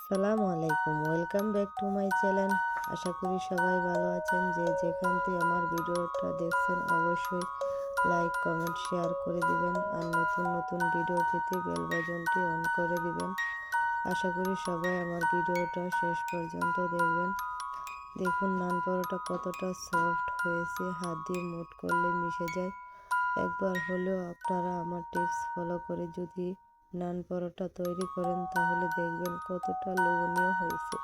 আসসালামু আলাইকুম, welcome back to my channel. আশা করি সবাই ভালো আছেন। যে যেখান থেকে আমার ভিডিওটা দেখছেন অবশ্যই লাইক কমেন্ট শেয়ার করে দিবেন, আর নতুন নতুন ভিডিও পেতে বেল বাটনটি অন করে দিবেন। আশা করি সবাই আমার ভিডিওটা শেষ পর্যন্ত দেখবেন। দেখুন নান পরোটা কতটা সফট হয়েছে, হাত দিয়ে মুঠ করলে মিশে যায়। একবার হলেও আপনারা আমার টিপস ফলো করে যদি নান পরোটা তৈরি করেন তাহলে দেখবেন কতটা লোভনীয় হয়েছে।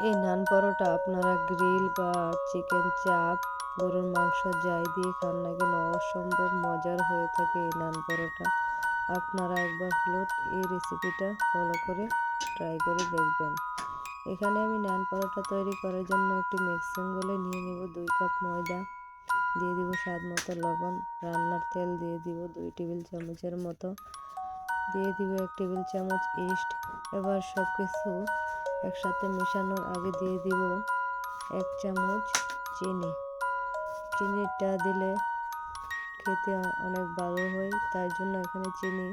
এই নান পরোটা আপনারা গ্রিল বা চিকেন চাপ, গরুর মাংস যাই দিয়ে খান না কেন অসম্ভব মজার হয়ে থাকে এই নান পরোটা। আপনারা একবার হলো এই রেসিপিটা ফলো করে ট্রাই করে দেখবেন। এখানে আমি নান পরোটা তৈরি করার জন্য একটি মিক্সিং বলে নিয়ে নেব 2 কাপ ময়দা, দিয়ে দিব স্বাদ মতো লবণ, রান্নার তেল দিয়ে দিব 2 টেবিল চামচের মতো, দিয়ে দিব 1 টেবিল চামচ ইস্ট। এবার সব কিছু একসাথে মেশানোর আগে দিয়ে দিব 1 চামচ চিনি। চিনিটা দিলে খেতে অনেক ভালো হয়, তাই জন্য এখানে চিনি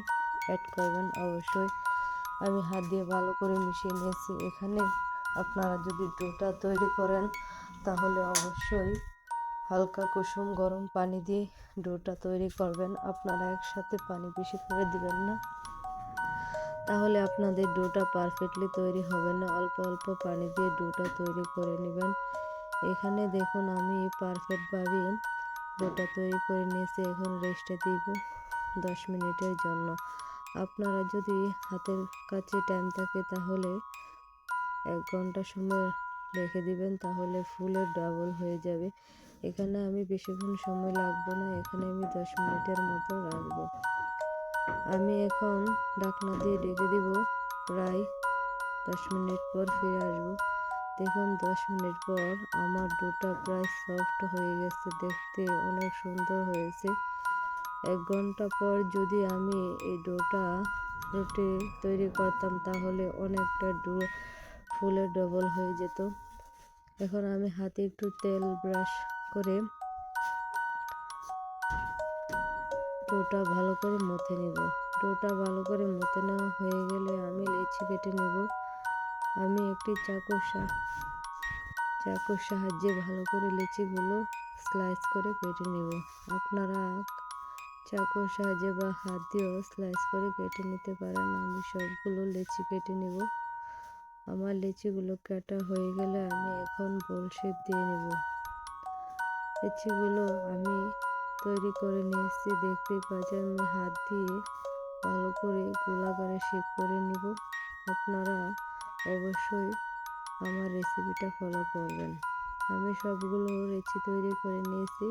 অ্যাড করবেন অবশ্যই। আমি হাত দিয়ে ভালো করে মিশিয়ে নিয়েছি। এখানে আপনারা যদি ডোটা তৈরি করেন তাহলে অবশ্যই হালকা কুসুম গরম পানি দিয়ে ডোটা তৈরি করবেন। আপনারা একসাথে পানি বেশি করে দিবেন না, তাহলে আপনাদের ডোটা পারফেক্টলি তৈরি হবে না। অল্প অল্প পানি দিয়ে ডোটা তৈরি করে নেবেন। এখানে দেখুন আমি পারফেক্টভাবে ডোটা তৈরি করে নিয়েছি। এখন রেস্টে দিব 10 মিনিটের জন্য। আপনারা যদি হাতের কাছে টাইম থাকে তাহলে 1 ঘন্টা সময় রেখে দিবেন, তাহলে ফুলের ডাবল হয়ে যাবে। এখানে আমি বেশিক্ষণ সময় লাগবে না, এখানে আমি 10 মিনিটের মতো রাখবো। আমি এখন ঢাকনা দিয়ে ঢেকে দিব। প্রায় 10 মিনিট পর ফিরে আসবো। দেখুন 10 মিনিট পর আমার ডোটা প্রায় সফট হয়ে গেছে, দেখতে অনেক সুন্দর হয়েছে। 1 ঘন্টা পর যদি আমি এই ডোটা রুটি তৈরি করতাম তাহলে অনেকটা ডো ফুলের ডবল হয়ে যেত। এখন আমি হাতে একটু তেল ব্রাশ করে ডোটা ভালো করে মথে নেব। ডোটা ভালো করে মথে নেওয়া হয়ে গেলে আমি লেচি কেটে নেব। আমি একটি চাকুর সাহায্যে ভালো করে লেচিগুলো স্লাইস করে কেটে নেব। আপনারা চাকুর সাহায্যে বা হাত দিয়েও স্লাইস করে কেটে নিতে পারেন। আমি সবগুলো লেচি কেটে নেব। আমার লেচিগুলো কাটা হয়ে গেলে আমি এখন বোল শেপ দিয়ে নেব। লেচিগুলো আমি তৈরি করে নিয়েছি, দেখতেই পাচ্ছেন। আমি হাত দিয়ে ভালো করে গোলাকারে শেপ করে নিব। আপনারা অবশ্যই আমার রেসিপিটা ফলো করবেন। আমি সবগুলো লেচি তৈরি করে নিয়েছি।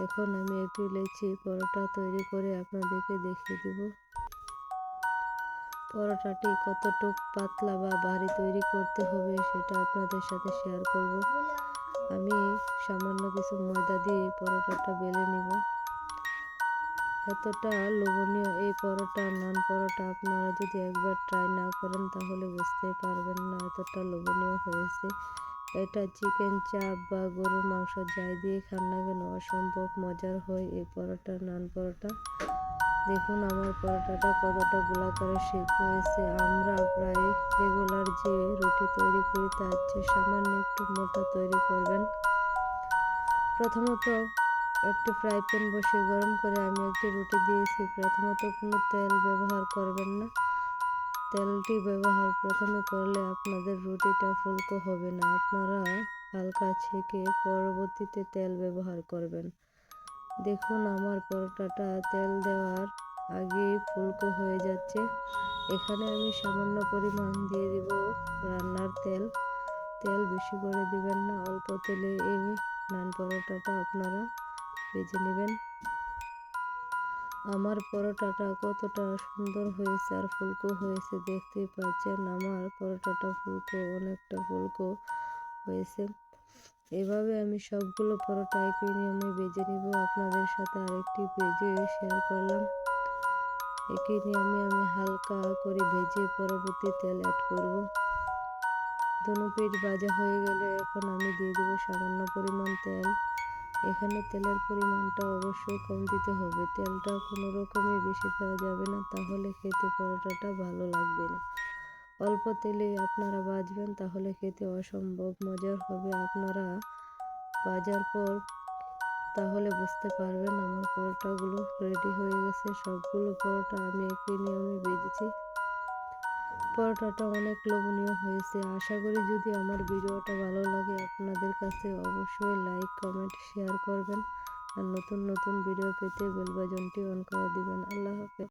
এখন আমি একটি লেচি পরোটা তৈরি করে আপনাদেরকে দেখিয়ে দেব। পরোটাটি কতটুকু পাতলা বা ভারী তৈরি করতে হবে সেটা আপনাদের সাথে শেয়ার করব। আমি সামান্য কিছু ময়দা দিয়ে পরোটাটা বেলে নিব। এতটা লোভনীয় এই পরোটা, নান পরোটা, আপনারা যদি একবার ট্রাই না করেন তাহলে বুঝতে পারবেন না এতটা লোভনীয় হয়েছে। এটা চিকেন চাপ বা গরুর মাংস যাই দিয়ে খান না কেন অসম্ভব মজার হয় এই পরোটা, নান পরোটা। দেখুন আমার পরোটাটা কতটা গোলাকারে শেপ হয়েছে। আমরা প্রায় রেগুলার যে রুটি তৈরি করি তার চেয়ে সামান্য একটু মোটা তৈরি করবেন। প্রথমত একটি ফ্রাই প্যান বসিয়ে গরম করে আমি একটি রুটি দিয়েছি। প্রথমত কোনো তেল ব্যবহার করবেন না। তেলটি ব্যবহার প্রথমে করলে আপনাদের রুটিটা ফুলকো হবে না। আপনারা হালকা ছেঁকে পরবর্তীতে তেল ব্যবহার করবেন। দেখুন আমার পরোটাটা তেল দেওয়ার আগেই ফুলকো হয়ে যাচ্ছে। এখানে আমি সামান্য পরিমাণ দিয়ে দিব রান্নার তেল। তেল বেশি করে দিবেন না, অল্প তেলে এই নান পরোটাটা আপনারা ভেজে নেবেন। আমার পরোটাটা কতটা সুন্দর হয়েছে আর ফুলকো হয়েছে দেখতেই পাচ্ছেন। আমার পরোটাটা অনেকটা ফুলকো হয়েছে। এভাবে আমি সবগুলো পরোটা একই নিয়মে ভেজে নিব। আপনাদের সাথে আরেকটি ভেজে শেয়ার করলাম। একই নিয়মে আমি হালকা করে ভেজে পরবর্তী তেল অ্যাড করব। দোনো পিঠ ভাজা হয়ে গেলে এখন আমি দিয়ে দেব সামান্য পরিমাণ তেল। এখানে তেলের পরিমাণটা অবশ্যই কম দিতে হবে। তেলটা কোনো রকমই বেশি দেওয়া যাবে না, তাহলে খেতে পরোটাটা ভালো লাগবে না। অল্প তেলে আপনারা ভাজবেন, তাহলে খেতে অসম্ভব মজার হবে। আপনারা ভাজার পর তাহলে বুঝতে পারবেন আমার পরোটাগুলো রেডি হয়ে গেছে। সবগুলো পরোটা আমি একই নিয়মে ভেজেছি। পরোটাটা অনেক লোভনীয় হয়েছে। আশা করি যদি আমার ভিডিওটা ভালো লাগে আপনাদের কাছে, অবশ্যই লাইক কমেন্ট শেয়ার করবেন। আর নতুন নতুন ভিডিও পেতে বেল বাটনটি অন করে দিবেন। আল্লাহ হাফেজ।